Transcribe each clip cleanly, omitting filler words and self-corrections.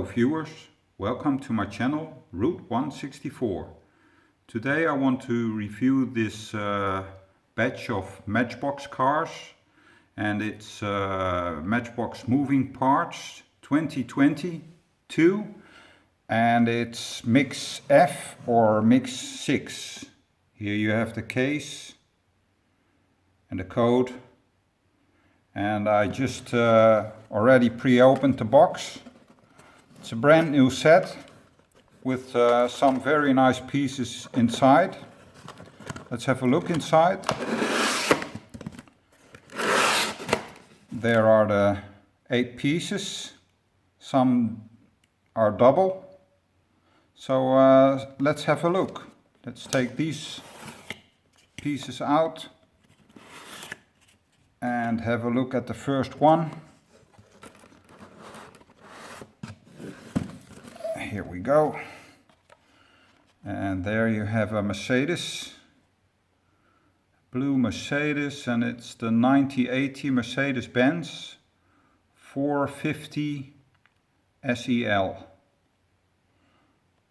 viewers, welcome to my channel Route 164. Today I want to review this batch of Matchbox cars, and it's Matchbox moving parts 2022, and it's mix F or mix 6. Here you have the case and the code, and I just already pre-opened the box. It's a brand new set with some very nice pieces inside. Let's have a look inside. There are the 8 pieces. Some are double. So let's have a look. Let's take these pieces out and have a look at the first one. Here we go. And there you have a Mercedes, blue Mercedes, and it's the 9080 Mercedes-Benz 450 SEL.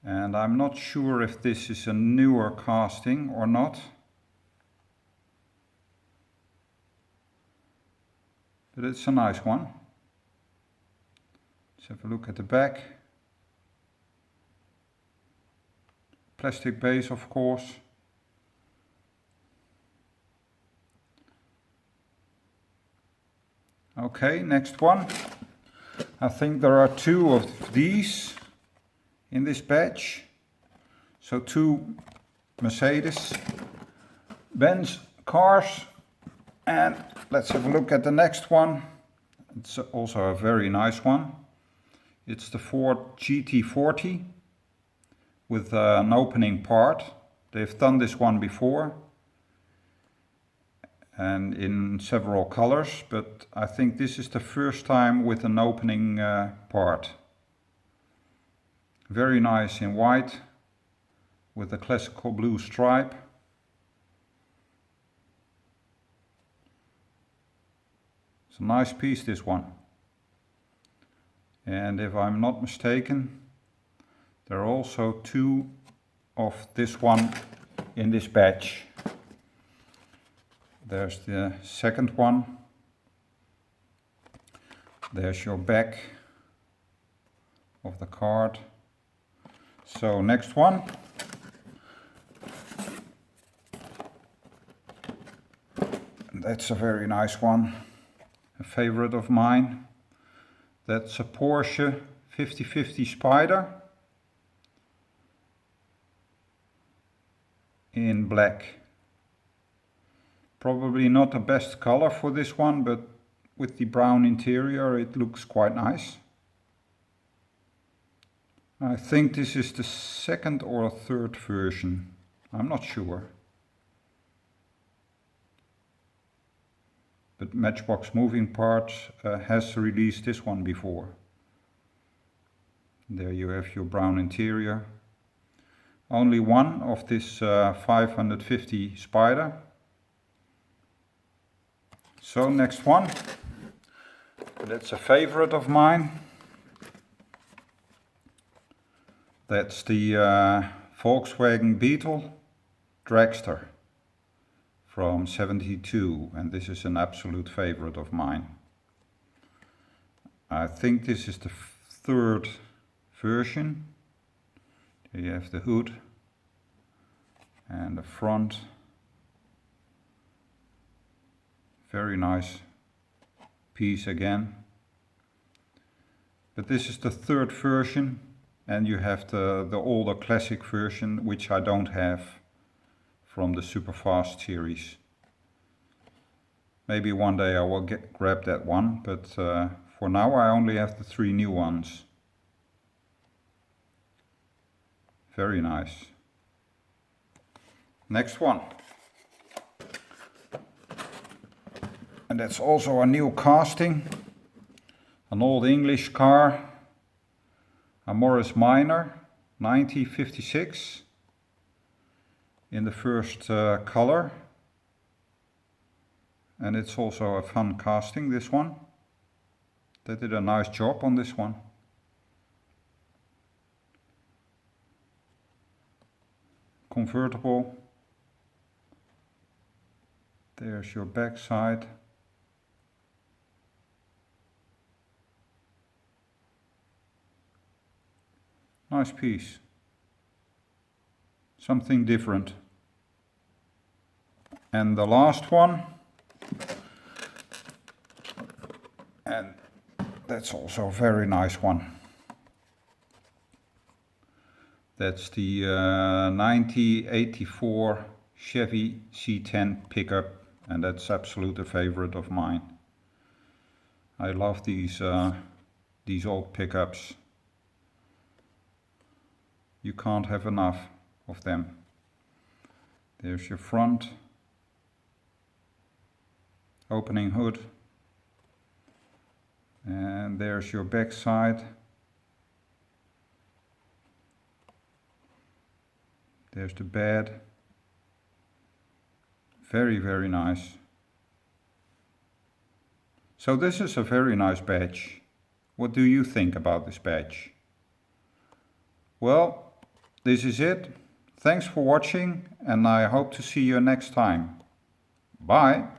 And I'm not sure if this is a newer casting or not, but it's a nice one. Let's have a look at the back. Plastic base, of course. Okay, next one. I think there are 2 of these in this batch. So 2 Mercedes-Benz cars. And let's have a look at the next one. It's also a very nice one. It's the Ford GT40 with an opening part. They've done this one before and in several colors, but I think this is the first time with an opening part. Very nice in white with a classical blue stripe. It's a nice piece, this one. And if I'm not mistaken, there are also 2 of this one in this batch. There's the second one. There's your back of the card. So next one. That's a very nice one. A favorite of mine. That's a Porsche 5050 Spyder in black. Probably not the best color for this one, but with the brown interior it looks quite nice. I think this is the 2nd or 3rd version. I'm not sure. But Matchbox Moving Parts has released this one before. There you have your brown interior. Only one of this 550 Spyder. So next one. That's a favorite of mine. That's the Volkswagen Beetle Dragster from '72, and this is an absolute favorite of mine. I think this is the 3rd version. Here you have the hood and the front. Very nice piece again. But this is the 3rd version, and you have the older classic version, which I don't have, from the Superfast series. Maybe one day I will grab that one, but for now I only have the 3 new ones. Very nice. Next one. And that's also a new casting. An old English car. A Morris Minor 1956. In the first color. And it's also a fun casting, this one. They did a nice job on this one. convertible. There's your back side. Nice piece. Something different. And the last one, and that's also a very nice one. That's the 1984 Chevy C10 Pickup, and that's absolute a favorite of mine. I love these old pickups. You can't have enough of them. There's your front, opening hood, and there's your back side. There's the bed. Very, very nice. So this is a very nice badge. What do you think about this badge? Well, this is it. Thanks for watching, and I hope to see you next time. Bye.